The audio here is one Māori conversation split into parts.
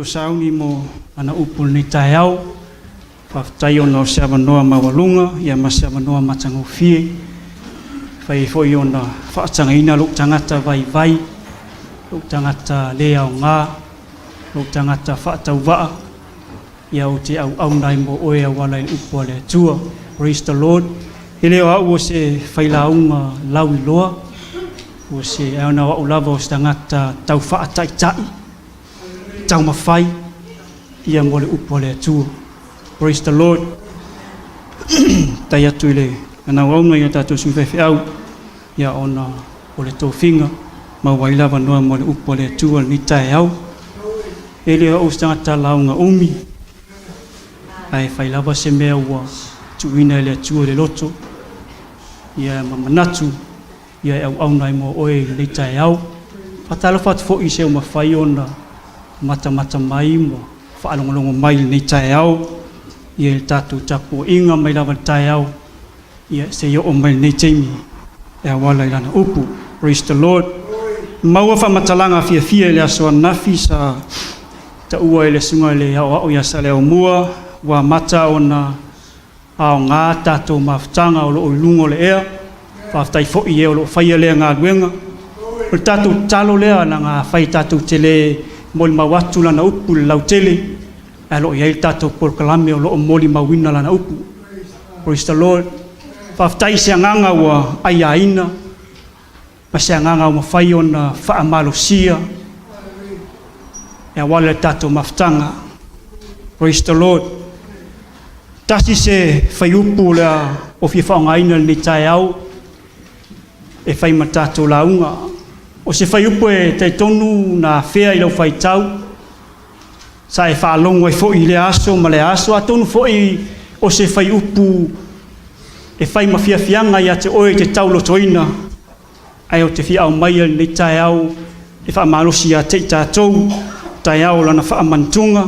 to sauni mo ana upul ni tayau fa tayo no sia manoa mawalunga ia masia manoa machangu fie fai foi ona fa changaina luk changata vai luk changata lea nga luk changata fa tauwa ia uti au nai mo oe wala upole tua. Praise the Lord. Ile wa se fai launga lawi loa o se ana wa ulava o stangata tau fa tai tau mafai ia mole upole tua. Praise the Lord. Taya tuile ana wa no ia tatu sumfe au ia ona ole to finga ma waila va no mole upole tua ni tai au. Ile o stangata launga umi ai fai lava se mea ua tuina le tua le loto ia mamanatu ia au nai mo oe le tai au fatala fat fo i se uma fai ona mata mai mo fa alongo mai le tai au ia tatu tapu inga mai lava tai au ia se yo o mai le taimi ia wala ilana upu. Praise the Lord. Maua fa matalanga fia le aso nafi sa ta ua le sunga le au ia sa le mua wa mata ona au ngā tātou maftanga o lo lungo le ea whaftai fo i e o lo whaia lea ngā luenga o tātou talo lea na ngā whai tātou tele moli mawatu lana upu le lau tele a lo i e tātou porkalame o lo moli mawina lana upu. Praise the Lord. Whaftai se nganga wa ai aina ma se nganga wa whai ona whaamalo sia e wale tātou maftanga. Praise the Lord. Tasi se fai upu la o fi whaongaina ni tai au e fai matato launga o se fai upu e te tonu na whea i lau fai tau sa e whaalongo e fo i le aso ma le aso a tonu fo i o se fai upu e fai mawhiawhianga ia te oe te tau lotoina ai o te whia au mai ni tai au e wha marosi a te tātou tai au lana wha amantunga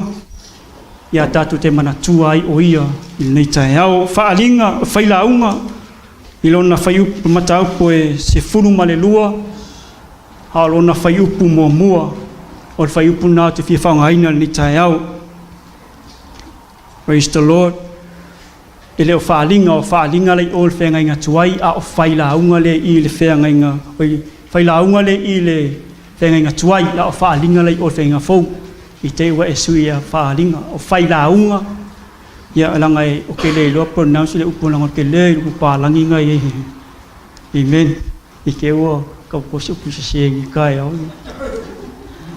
ia tatu te manatua ai o ia i nei tai au whaalinga whailaunga i lona whaiupu mataupo e se furu male lua ha lona whaiupu mua o whaiupu nā te whia whaongaina ni tai au. Praise the Lord. E leo whaalinga lei o le whengainga tuai a o whailaunga le i le whengainga whailaunga le i le whengainga tuai a o whaalinga lei o le whengainga fau i te ua e sui a whaalinga o whailaunga ia alanga e o ke le loa pronounce le upunanga o ke le upu pālangi ngai e amen i ke ua kau posi upu se sengi kai au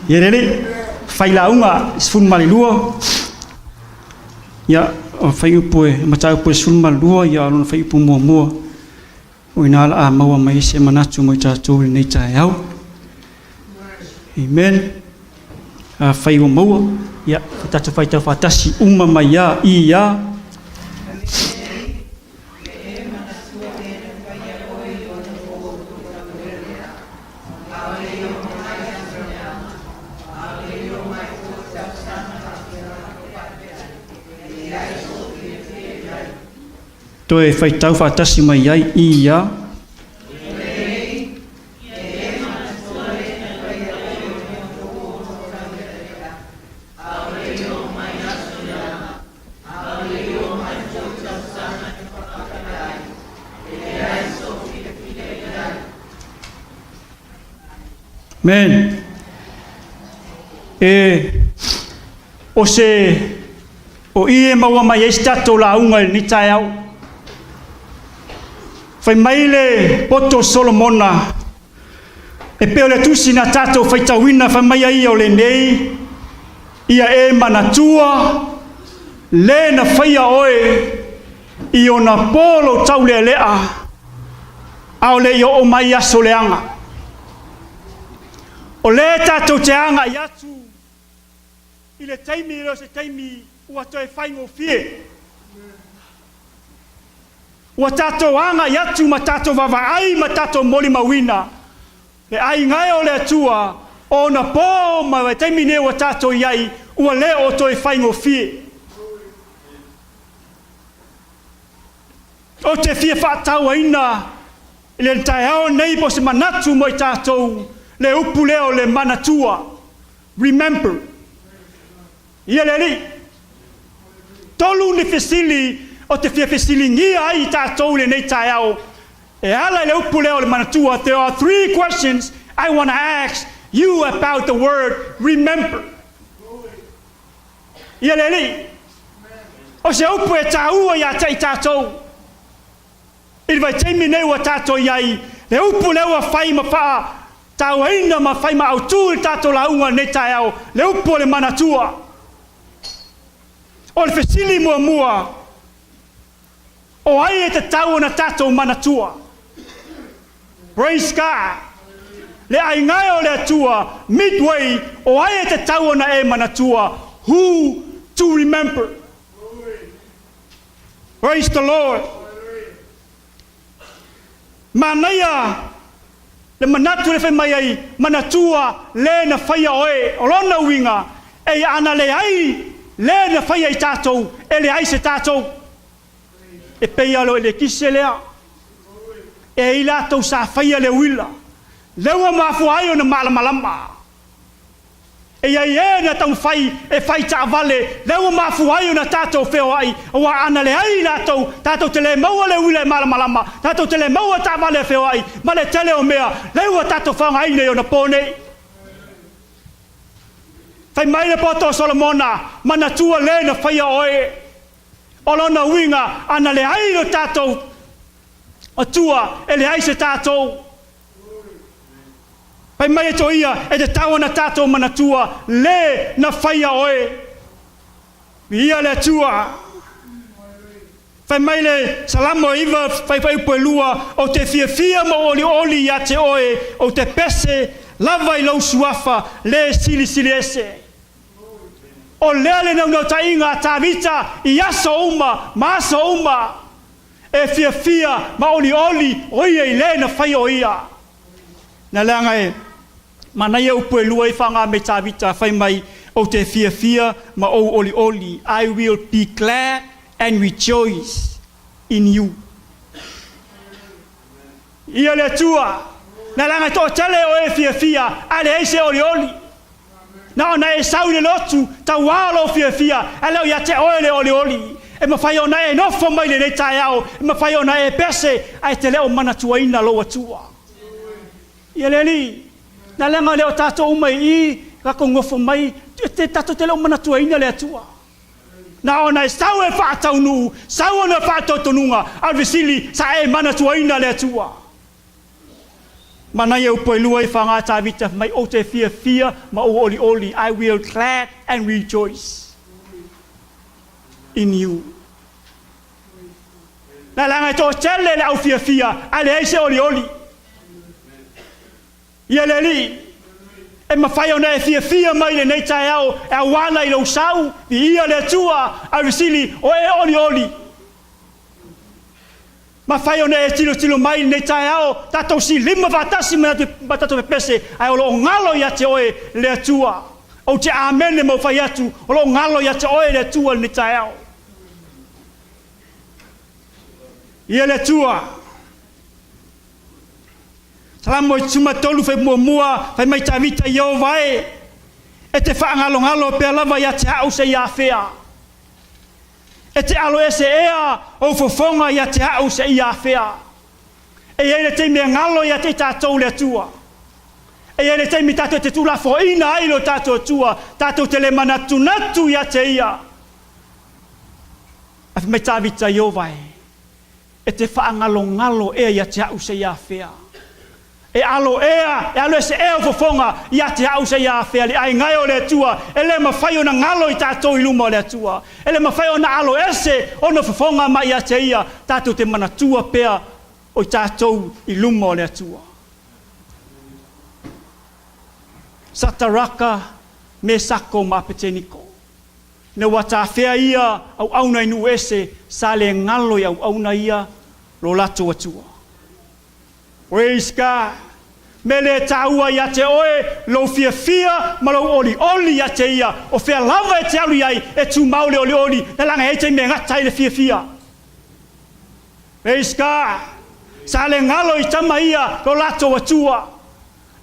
ia rele whailaunga sfun mali lua ia o whai upu e mata upu e sfun mali lua ia alona whai upu mua o inala a maua mai se manatu mo i tātou nei tai au amen. Whai o maua, ia, tatu whai tau whatasi uma mai ia, i ia. Toi whai tau whatasi mai ia, i ia. Amen. O se o ie maua mai e stato la unga ni tai au. Fai mai le poto Solomona e peo le tusi na tato fai tawina fai mai ai o le nei ia e manatua le na fai a oe i o na polo tau le lea au le i o mai aso leanga. O le tātou te anga i atu i le taimi reo se taimi ua toi whaingo fie. Ua tātou anga i atu ma tātou wawa ai ma tātou moli mawina. E ai ngai o le atua o na pō ma wai taimi ne ua tātou iai ua le o toi whaingo fie. O te fie whaatau aina i le tai ao nei po se manatu mo i tātou le upu leo le manatua. Remember. Ia leli. Tolu ni fesili o te fia fesili ngia ai tātou le nei tai au. E ala le upu leo le manatua. There are 3 questions I want to ask you about the word remember. Ia leli. O se upu e tāua ia tai tātou. I vai teimi nei wa tātou iai. Le upu leo a whai ma wha. Tau haina ma whai ma au tū i tātou la unga nei tai au. Le upu le manatua. O le fesili mua mua. O ai e te tau na tātou manatua. Praise God. Le ai ngai o le atua. Midway. O ai e te tau na e manatua. Who to remember. Praise the Lord. Manaya. Le manatu le whai ai. Manatua le na whaia oe. O lona winga. E ana le ai. Le na whaia i tātou. E le ai se tātou. E pei alo e le kise lea. E i lātou sa whaia le wila. Lewa mafu aio na malamalama. E iai e na tau whai, e whai ta vale. Lewa mafu aio na tātou wheo ai. Wa ana le ai lātou, tātou te le maua le wila e malamalama. Tātou te le maua ta vale wheo ai. Ma le tele o mea, lewa tātou whanga aine o na pōnei. Whai mai le poto Solomona, mana tua le na whaia oe. Olona winga, ana le ai o tātou. O tua, e le ai se tātou. Pai mai e to ia, e te taua na tātou mana tua, le na whaia oe. Ia le tua. Pai mai le salamo iwa, pai upo lua, o te fia mo oli oli ia te oe, o te pese, lava i lau suafa, le sili ese. O lea le nau ta inga ta vita, i aso uma, ma aso uma. E fia, ma oli, oia i le na whaia o ia. Na leanga e, mana ia upo lua i whanga me tā vita, whai mai o te fia, ma o oli. I will be glad and rejoice in you. Ia le tua, na leanga tō tele o e fia, ale eise oli. Na ona e sau le lotu, ta walo fia, ale o ia te oe le oli. E ma whai ona e nofo mai le tai au, e ma whai ona e pese, ai te leo mana tua ina loa tua. Ia le li, na lenga leo tato umai I, kako ngofo mai, te tato te leo mana tua ina le tua. Na ona e sau e whaatau nuu, sau ona whaatau tonunga, alvisili sa e mana tua ina le tua. Mana ia upo e lua I whanga tā vita, mai o te fia, ma o oli, I will glad and rejoice in you. Na langa tō tele le au fia, ale eise oli. Ia le li, e ma whai ona e fia mai le nei tai au, e a wana I lau sau, I ia le tua, a risili, o e oli. Ma whai ona e tilo mai nei tai au, tatou si lima vatasi ma tatou pese, ai o lo ngalo ia te oe le tua. O te amene mo whai atu, o lo ngalo ia te oe le tua nei tai au. Ia le tua. Salamo I tuma tolu whai mua, whai mai tā vita I au vai. E te whaangalo pe lava ia te hau se ia whea. E te alo ese ea o fofonga ia te hau se ia whea. E ele te mea ngalo ia te tātou le tua. E ele te mi tātou te tula fo ina ailo tātou tua, tātou te le manatu ia te ia. A mai tā vita I au vai. E te whaangalo ea ia te hau se ia whea. E alo ese ea fofonga ia te hau se ia whea li ai ngai o le tua, e le ma whai o na ngalo I tātou I luma o le tua, e le ma whai o na alo ese o na fofonga mai ia te ia, tātou te mana tua pea o tātou I luma o le tua. Sataraka me sako ma peteniko. Ne wata whea ia au auna inu ese sa le ngalo I au auna ia lo lato atua. Praise God. Me le taua ia te oe, lo fia, ma lo oli ia te ia, o fea lava e te alu iai, e tu maule oli, na langa e te me ngatai le fia. Praise God. Sa le ngalo I tama ia, lo lato atua.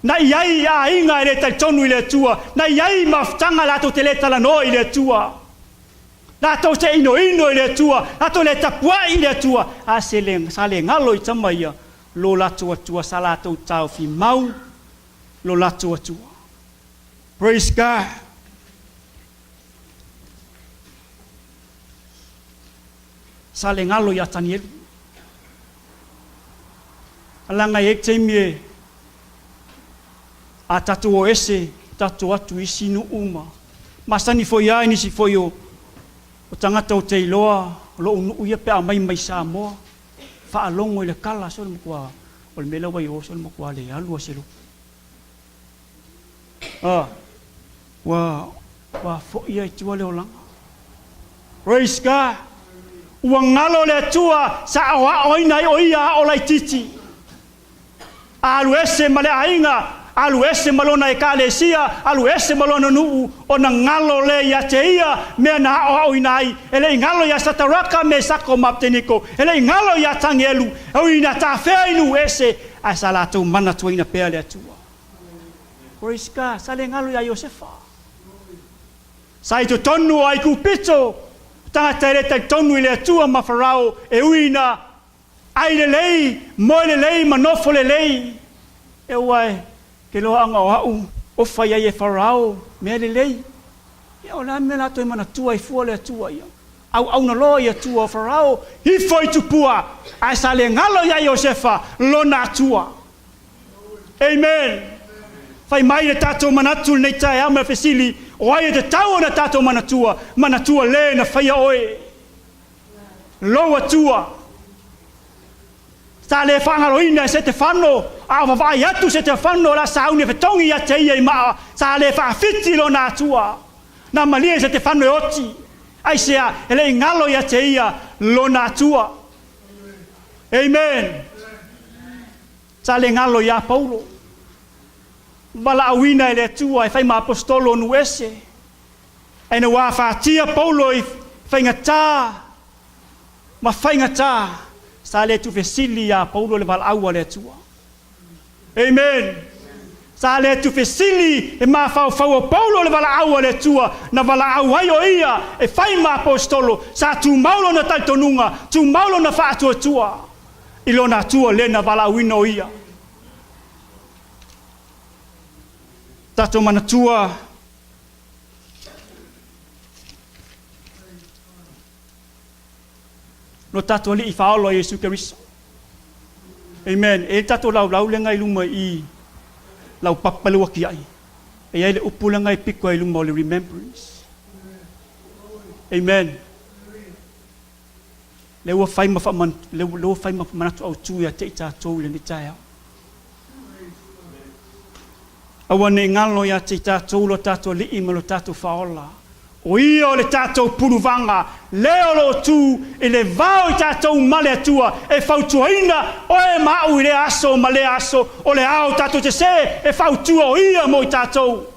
Na iai a inga ele tai tonu ile tua. Na iai maftanga lato te le talano ile tua. Lato te ino ile tua. Lato le tapua ile tua. A sale ngalo i tamaia. Lo lato atua salato tau fi mau. Lo lato atua. Praise God. Sale ngalo ya tanielu. Alanga e temie. A tatu o ese, tatu atu isi nu uma. Masani foi ai nisi foi o tangata o te iloa, lo unu uia pe a mai sa moa. Fa alongo i le kala so le mokua. O le mela wai o so le mokua le alua selu. Wa fo ia i tua le olanga. Praise God. Ua ngalo le tua sa awa oina i oia o lai titi. Alu ese male ainga. Alu ese malona e kalesia, alu ese malona nuu o na ngalo le ia te ia me na o inai ele ngalo ya sataraka me sako mapteniko ele ngalo ya tangelu o ina ta feinu ese a salatu mana tuina pele atua. Praise God, sale ngalo ya Josefa. Sai to tonu ai ku pito tanga tere te tonu ile atua ma farao e uina ai le lei mo le lei manofo le lei e wai ke lo anga o fai e farao me le lei ia o la me la to mana tua i fu le tua ia au na lo ia tua farao hi foi tupua ai sale ngalo ia Josefa lo na tua. Amen. Fai mai le tato manatu nei tai ama fesili o ai te tau na tato manatua le na fai oe lo atua. Sale fangalo ina se te fanno a vai atu se te fanno la saune fetongi ya te ia ma sale fa fiti lo na tua na malie se te fanno oti ai sea ele ngalo ya te ia lo na tua. Amen. Sale ngalo ya Paulo bala awina ele tua e fai ma apostolo no ese e no wa fa tia Paulo i fai ngata ma fai ngata sale tu fesili ya Paulo le valaua le tua. Amen. Sale tu fesili e ma fa Paulo le valaua le tua na valaua yo ia e fai ma apostolo sa tu maulo na taltonunga tu maulo na fa tua ilona tua le na valauino ia. Tato mana tua no tato li faolo Yesu Kristo. Amen. E tato lau le ngai luma i lau papalu ki ai. E ai le upula ngai piko ai luma le remembrance. Amen. Le wa fai ma faman le fai ma manatu au tu ya te tato le ni tai. Awane ngalo ya te tato lo tato li i lo tato faola. O io le tato puruvanga leo lo tu e le vau i tato male atua e fautuaina o e mau le aso male aso o le au tato te se e fautua o ia mo i tato.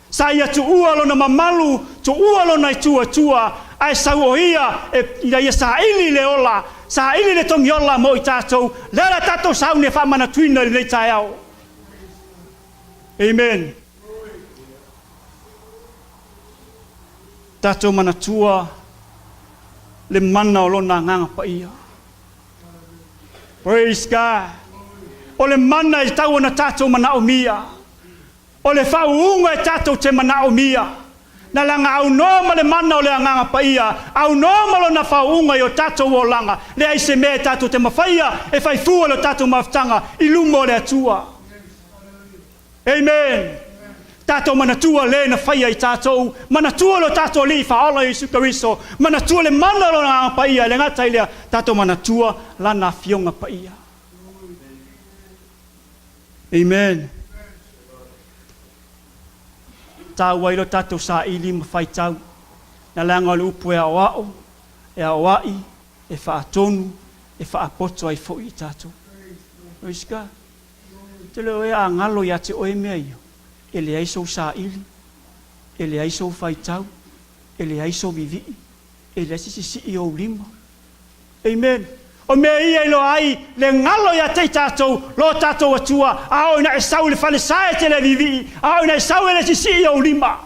Sa ia tu ualo na mamalu tu ualo na tua ai sau o ia e ia sa ili le ola sa ili le tongiola mo i tato le la tato sau ne fa mana tuina le taiao. Amen. Tato manatua le mana o lona nganga pa ia. Praise God. O le mana i tau na tato mana o mia. O le whauunga i tato te mana o mia. Na langa au noma le mana o le nganga pa ia. Au noma lo na whauunga i o tato o langa. Le aise me tato te mawhaia e whai fua lo tato maftanga i lumo le atua. Amen. Tato manatua le na fai ai tato manatua lo tato li fa ala Yesu Kristo manatua le mana lo na pa ia le ngata ile tato manatua la na fionga pa ia. Amen. Ta wai lo tato sa ili ma fai tau na langa lu pu e awao e awai e fa tonu e fa apoto ai fo i tato. Oiska te lo e ngalo ya te o e meio. Ele ai sou sa ili, ele ai sou faitau, ele ai sou vivi, ele ai si o lima. Amen. O me ia ilo ai le ngalo ia te tātou lo tātou atua ao ina e sau le fale sae te le vivi ao ina e sau le sisi o lima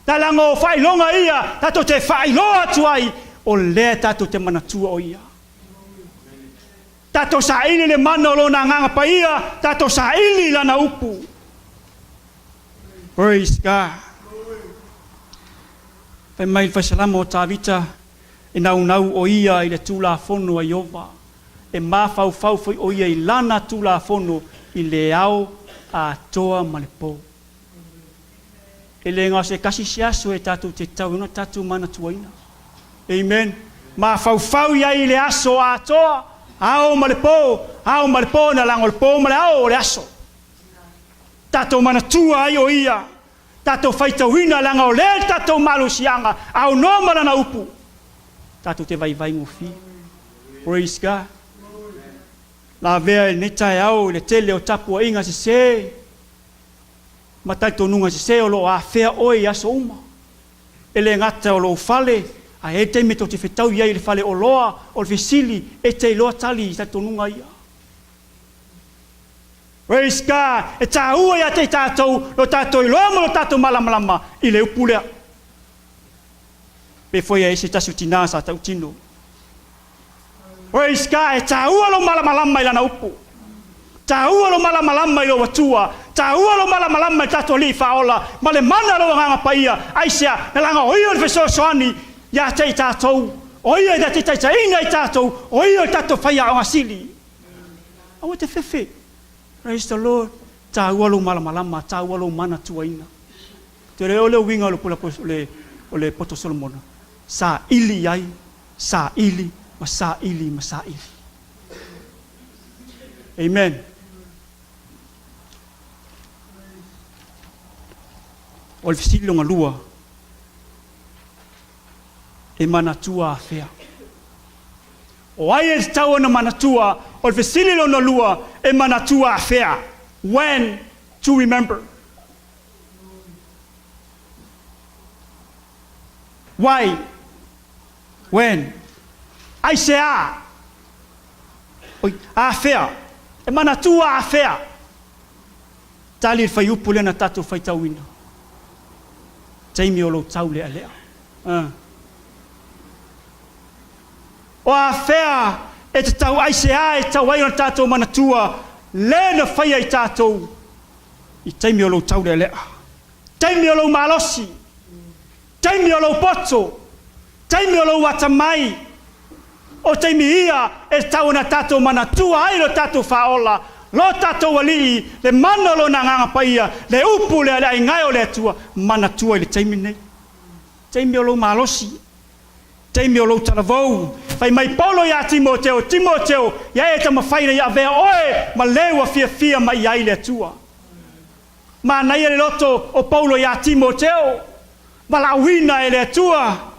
ta lango fai longa ia tātou te fai loa tuai o le tātou te manatua o ia tātou sa ili le mana lo na nganga pa ia tātou sa ili lana upu. Praise God. Fai mai fai salama o tāwita e nau o ia i le tūla fono a Iova. E mafau fai o ia i lana tūla fono i le ao a toa ma le pō. E le ngā se kasi siaso e tātou te tau ina tātou mana tuaina. Amen. Mafau ia i le aso a toa. Ao ma le pō na lango le pō ma le ao le aso. Tātou mana tua ai o ia. Tātou faitauina langa o le tātou malusianga. Au no marana upu. Tātou te vai ngofi. Praise God. La vea ne tai au le tele o tapu inga se. Matai tonunga se o lo a fea oi aso uma. Ele ngata o lo fale. A e te meto te whetau ia i le fale o loa o le fesili e te loa tali i ta tonunga ia. Praise God. E tā ua ia te tātou lo tātou i loa mo lo tātou malamalama i le upulea. Pe foi a ese tasu tina sa tau tino. Praise God. E tā ua lo malamalama i lana upu. Tā ua lo malamalama i lo watua. Tā ua lo malamalama i tātou li faola. Ma le mana lo nganga paia. Aisea, na langa oi o le fesoasoani. Ya te tātou, oia i te taita inga i tātou, oia i tātou whaia o ngasili. Awa te whewhe. Praise the Lord. Tā ualo malamalama, tā ualo mana tuaina. Te reo leo winga o le pula o le poto Solomona. Sa ili ai, sa ili, ma sa ili, ma sa ili. Amen. O le fisili longa lua. E manatua a fea. O ai e tau na manatua, o le fesili lo na lua, e manatua a fea. When to remember. Why? When? Ai se a. Oi, a fea. E manatua a fea. Tali fai upu le na tatu fai tauina. Taimi o lo tau le alea. O a fea e te tau aise a e tau ai o tātou manatua le na whaia i tātou i taimi o lo tau le lea. Taimi o lo malosi. Taimi o lo poto. Taimi o lo watamai. O taimi ia e tau na tātou manatua ai lo tātou whaola. Lo tātou wali le mana lo na nganga paia le upu le ai ngai o le atua manatua i le taimi nei. Taimi o lo malosi. Taimi o lo talavou. Fai mai Paulo ia Timoteo, ia e ta mawhaina ia vea oe, ma lewa fia mai ai le atua. Ma nai le loto o Paulo ia Timoteo, ma la wina e le atua.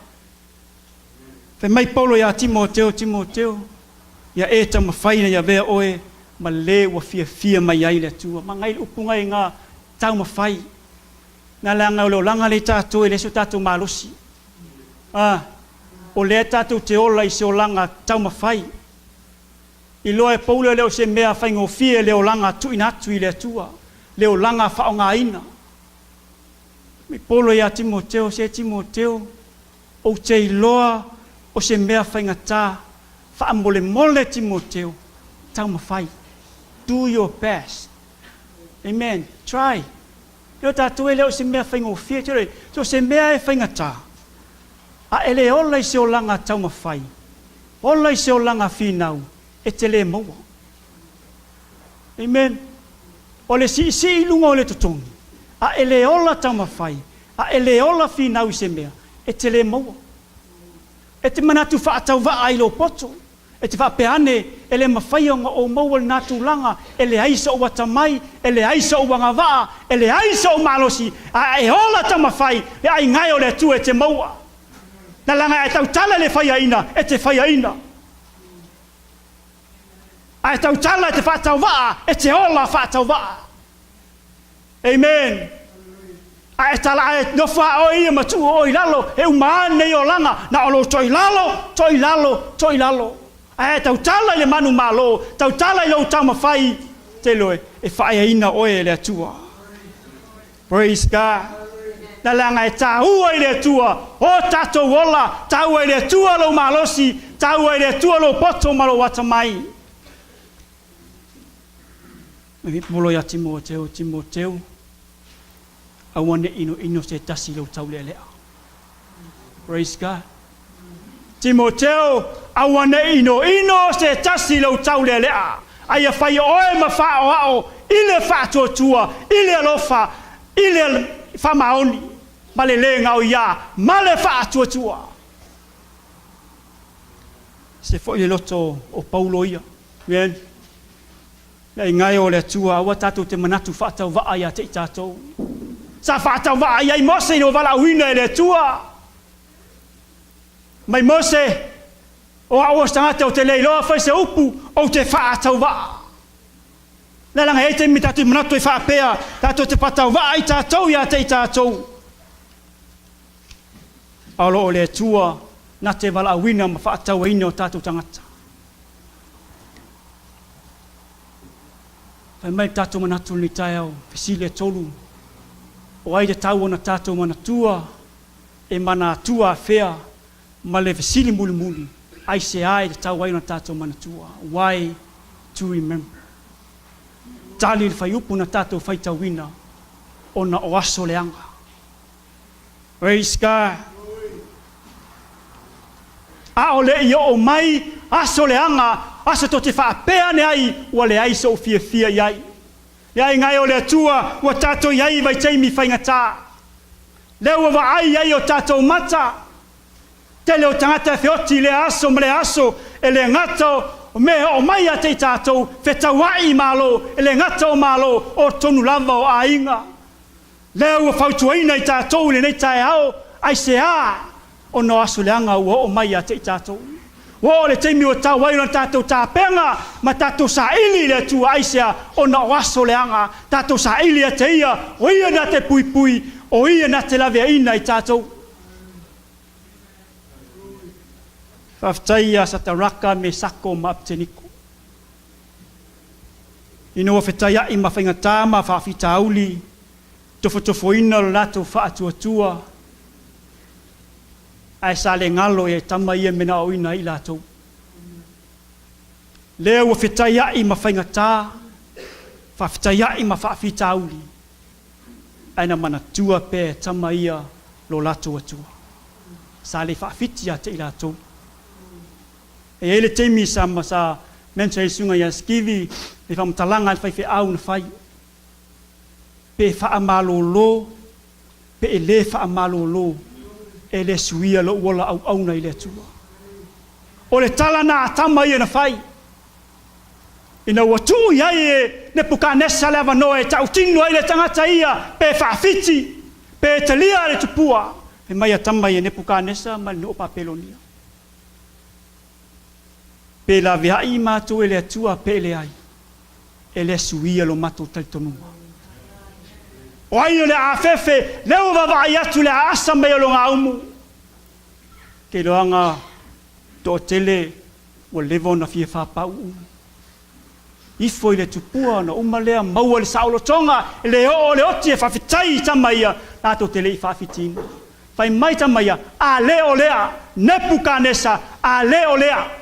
Fai mai Paulo ia Timoteo, ia e ta mawhaina ia vea oe, ma lewa fia mai ai le atua. Ma ngai upunga i ngā tau mawhai. Nā langa o leo langa le tātou e le so tātou malosi. O le tātou te ola i se o langa tau mawhai. I loa e Paulo leo se mea whaingo fie leo langa tuinatu i le atua. Leo langa whao ngā ina. Mi Paulo ia Timoteo, o te iloa o se mea whainga tā. Wha mole Timoteo, tau mawhai. Do your best. Amen. Try. Leo tātou e leo se mea whaingo fie. So se mea e whainga tā. A ele ola i se o langa tau mawhai. Ola i se o langa whinau. E te le maua. Amen. O le si lunga o le tutongi. A ele ola tau mawhai. A ele ola whinau i se mea. E te le maua. E te manatu whaatau waa i lo poto. E te whapeane. E le mawhai o maua le natu langa. E le aisa o watamai. E le aisa o wanga waa. E le aisa o malosi. A e ola tau mawhai. E ai ngai o le tu e te maua. Na langa e tau tala le whaiaina, e te whaiaina. A e tau tala e te whaatau waa, e te ola whaatau waa. Amen. A e tala e no wha o ia matua o i lalo, e umaan nei o langa, na olo toi lalo. Ai tau tala le manu malo, tau tala lo tama fai te loe e fai ina oe le atua. Praise God. Na langa e tāua i le atua, o tato wola, tāua i le atua lo malosi, tāua i le atua lo poto malo watamai. Me polo ya Timoteo, awane ino se tasi lo tau le lea. Praise God. Timoteo, awane ino se tasi lo tau le lea. Aia fai oe ma fa o ao, ile fa tua, ile alofa, ile fa maoni. Male le ngau ya, male fa tua. Se foi le loto o Paulo ia. Bien. Lai ngai o le tua, awa tatu te manatu fa tau va ia te tatou. Sa fa tau va ia I Mose no vala wina le tua. Mai Mose o awa stangata o te leilo fa se upu o te fa tau va. La langa e te mi tatu manatu e fa pea, tatu te patau va I tatou ia te tatou. Alo o le tua na te wala wina ma whaatau ina o tātou tangata. Whai mai tātou manatu ni tai au, whisile tolu. O ai te tau ana tātou manatua, e mana atua whea, ma le whisile muli muli. Ai se ai te tau ai na tātou manatua. Why to remember? Tali le whai upu na tātou whaitau wina, o na o aso leanga. Praise God. A o le ia o mai aso leanga aso to te whaapea ne ai ua le ai so fia iai. Iai ngai o le atua ua tato iai vai teimi whaingata. Leo wa ai iai o tato mata. Te leo tangata whioti le aso ma le aso e le ngata me o mai a te tato whetawai malo e le ngata o malo o tonu lava o ainga. Leo ua whautuaina I tato le nei tae ao ai se a. O no aso leanga ua o mai a te tātou. Wa o le teimi o tā waina tātou tā penga, ma tātou sa ili le tua aisea o na o aso leanga, tātou sa ili a te ia, o ia na te pui pui, o ia na te lawea ina I tātou. Whaftaia sa ta raka me sako ma apteniko. Ino o whetaya I ma whainga tāma whawhita auli, tofo ina lo nato whaatua tua, ai sa le ngalo e tama ia mena o ina I lātou. Leo ua whetaya I ma whaingata, whawhetaya I ma whaawhita auli, aina mana tua pē tama ia lo lātou atua. Sa le whaawhitia te I lātou. E ele teimi sa mensa sunga ia skivi, le whamtalanga le whaiwhi au na whai. Pe whaamalo pe e le whaamalo e le suia lo wala au auna I le atua. O le tala na atama ia na whai. Ina watu iai e ne puka nesa le avanoa e tau tinu ai le tangata ia pe whaafiti, pe talia le tupua. E mai atama ia ne puka nesa ma no papelonia. Pe la viai mātou e le atua pe le ai. E le suia lo matou talitonua. O ai o le afefe, leo wawai atu le asa mea lo ngā umu. Ke loanga to tele o levo na fie whapau umu. Ifo I le tupua na umalea maua le saulo tonga, le o le oti e whawhitai tamaia, nā to tele I whawhitina. Whai mai tamaia, a le o lea, Nebukanesa, a le o lea.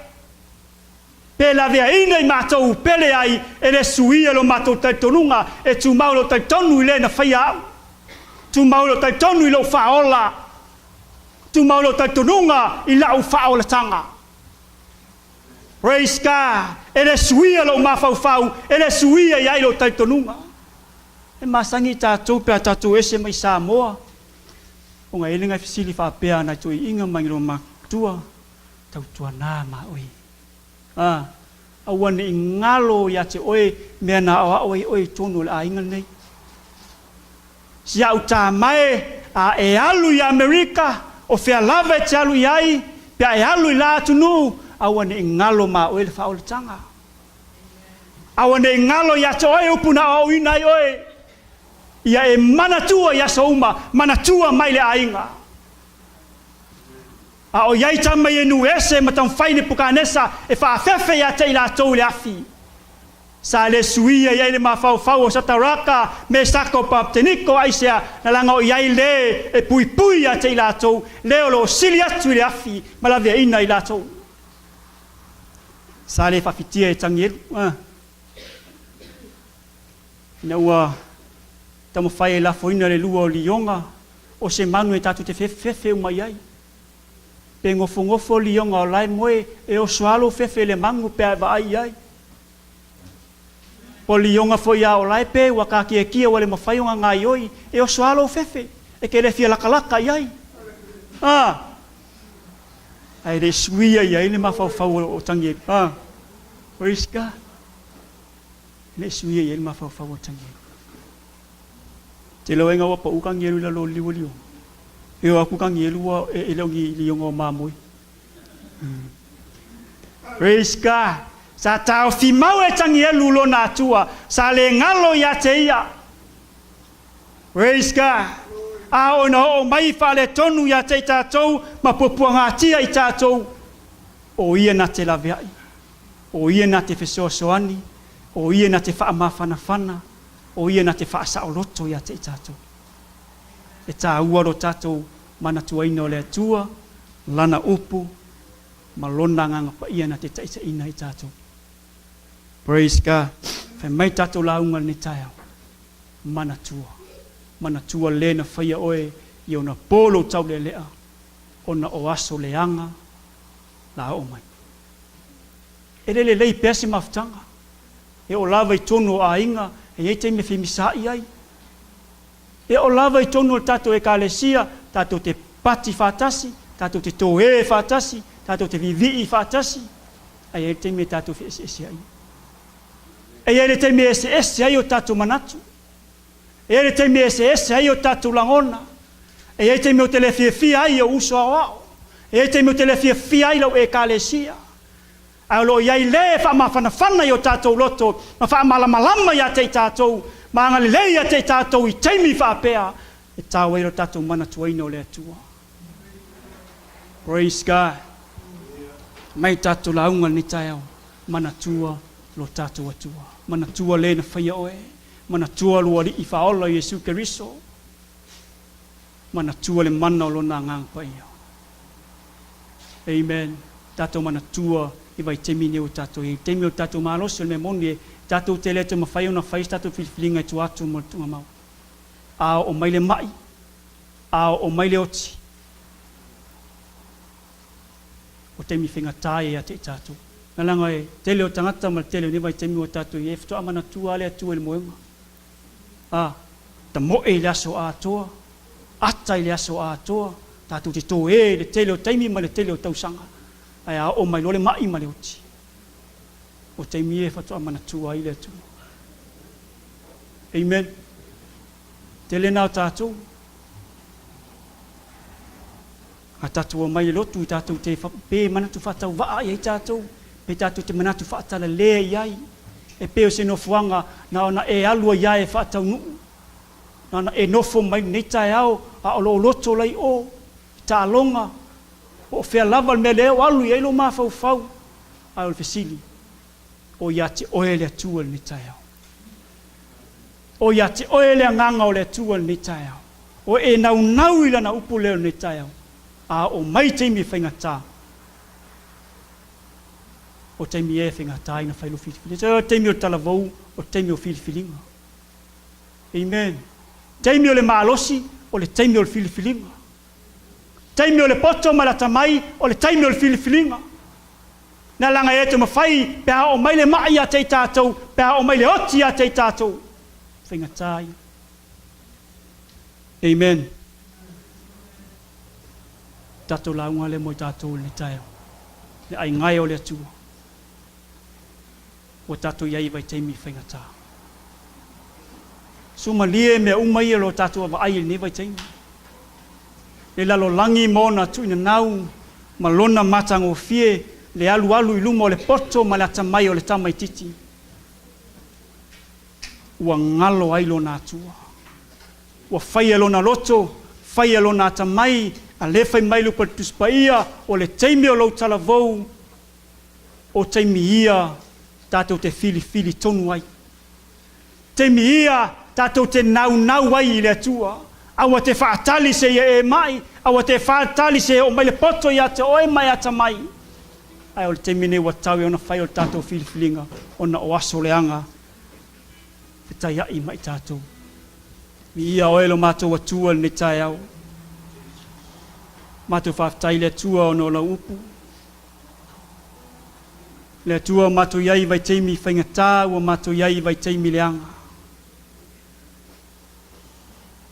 Pe la vea ina I mātou pele ai e le suia lo mātou taitonunga e tu maulo taitonu I le na whaia au. Tu maulo taitonu I lo whaola. Tu maulo taitonunga I lau whaola tanga. Praise God. E le suia lo mawhau, e le suia I ai lo taitonunga. E masangi tātou pia tātou ese mai Samoa. O ngā elenga fisili whapea na tu I inga mai lo maktua. Tau tua nā ma oi. Awane I ngalo ia te oe mea na awa oe tonu le ainga nei. Si au tā mai a e alu I Amerika o whea lava e te alu I ai pia e alu I la atunu awane I ngalo ma oe le whaole tanga. Awane I ngalo ia te oe upuna au ina I oe ia e manatua ia sa uma, manatua mai le ainga. A o iai tama i nu ese ma tam whaine pukanesa e whaafefe ia te ila tau le afi. Sa le suia iai le mawhau o sataraka me sako papteniko aisea na langa o iai le e pui pui ia te ila tau leo lo sili atu le afi ma la vea ina ila tau. Sa le whawhitia e tangi eru. Na ua tamo whai e lafo ina le lua o lionga o se manu e tatu te fefe umai ai. Pe ngofo lionga o lai moe e o swalo fefe le mangu pe va ai ai. Po lionga fo ia o lai pe waka kia wale mawhai o ngai oi e o swalo fefe e ke le fia lakalaka ai. Ai le suia iai le mawhau o tangi. Praise God. Le suia iai le mawhau o tangi. Te loenga wa pa ukangi eru la lo liu. E o aku kangi elua e leongi lionga o mamoi. Praise God. Sa tau fimau e tangi elu lo na tua. Sa le ngalo ia te ia. Praise God. A o na o mai fa le tonu ia te tātou. Ma popua ngā tia i tātou. O ia na te laveai. O ia na te fesoasoani. O ia na te whaamawhanawhana. O ia na te whaasaoloto ia te tātou. E tā uaro tātou mana tuaina o le atua, lana upu, ma lona nganga pa ia na te taisa ina i tātou. Praise God. Whai mai tātou launga ni tāiau. Mana tua le na whaia oe i ona polo tau le lea, ona o aso leanga, la o mai. E le lei pēsi maftanga, e o lava i tono a inga, e te me whimisai ai. E o lava i tonu o tātou e kālesia, tātou te pati whātasi, tātou te tōhe whātasi, tātou te vivi whātasi, ai e te me tātou ese ai. E te me ese ai o tātou manatu. E te me ese ai o tātou langona. E te me o te le fia ai o uso ao. E te me o te le fia ai lau e kālesia. Ai lo iai le whaamawhanawhana i o tātou loto, ma whaamalamalama i a te tātou, ma angalilei a te tātou i teimi whaapea, e tāu eiro tātou mana tuaina o le atua. Praise God. Mai tātou launga ni tāiau, mana tua lo tātou atua. Mana tua le na whaia oe, mana tua lua li i whaola Jesu Keriso, mana tua le mana o lo nā ngangpa ia. Amen. Tātou mana tua i vai temi ne o tātou, i temi o tātou mālosi o le me moni e tātou te leto mawhai o na whai tātou whiliwhilinga i tu atu mo tunga mau. A o maile mai, a o maile oti. O temi whinga tāe a te tātou. Nā langa e tele o tangata ma tele o ne vai temi o tātou i e fito amana tua ale atua le moenga. Ta moe le aso a atoa, ata i le aso a atoa, tātou te tō e le tele o taimi ma le tele o tausanga. Ai a o mai lole mai ma le oti. O te mie whatoa mana tua i le atu. Amen. Te le nao tātou. A tātou o mai lotu i tātou te pē manatu whatau waa i tātou. Pe tātou te manatu whatala le iai. E pē o se nofuanga na ona e alua iai e whatau nuu. Na ona e nofo mai nei tai au a o lo loto lai o. Ta alonga. O whea lava me leo alu i eilo maa fau. Ai o le fesili. O ia te oele atua ni tāiau. O ia te oele nganga o le atua ni tāiau. O e nau ila na upu leo ni tāiau. A o mai teimi whaingatā. O teimi e whaingatā ina whailo whiliwhilinga. O teimi o talavou, o teimi o whiliwhilinga. Amen. Teimi o le maalosi, o le teimi o le whiliwhilinga. Teimi o le poto malata mai, o le teimi o le whiliwhilinga. Na langa e te mawhai, peha o mai le mai a te tātou, peha o mai le oti a te tātou. Whaingatai. Amen. Tātou launga le moi tātou le taio. Le ai ngai o le atua. O tātou iai vai teimi whaingatai. Suma lie me umai lo tātou ava ai ne vai teimi. Le lalo langi mona tuina nau, malona matango fie, le alu i luma o le poto ma le atamai o le tamai titi. Ua ngalo ai lo nā tua. Ua whai alo na loto, whai alo nā tamai, a le fai mai lupa tuspaia o le teimi o lo talavou o teimi ia tatou te fili tonu ai. Teimi ia tatou te nau ai le atua. Awa te whaatali se e mai, awa te whaatali se o mai le poto ia te oe mai ata mai. Ai o le teimi nei watau e ona whai o le tatou filifilinga, ona o aso leanga, te tai ai mai tatou. Mi ia oe lo mātou atua le tai au. Mātou whaatai le atua o no la upu. Le atua mātou iai vai teimi whaingatā, ua mātou iai vai teimi leanga.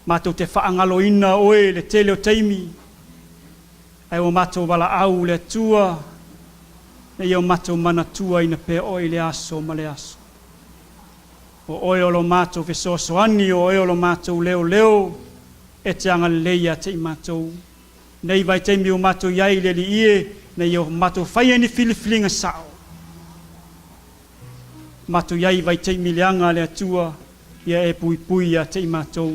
Mātou te whaangalo ina oe le tele o teimi. Ai o mātou wala au le atua, e iau mātou mana tua ina pe oe le aso ma le aso. O oe o lo mātou fesoasoani, o oe o lo mātou leo, e te anga leia te i mātou. Nei vai teimi o mātou iai le li ie, nei o mātou whaia ni filifilinga sao. Mātou iai vai teimi leanga le atua, ia e pui a te i mātou.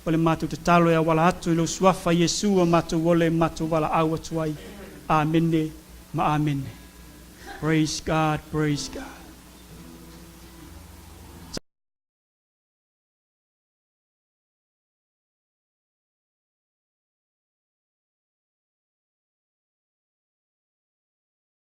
O le mātou te talo e wala atu i lo suafa Iesu a mātou ole mātou wala au atuai. Amene, ma amene. Praise God, praise God.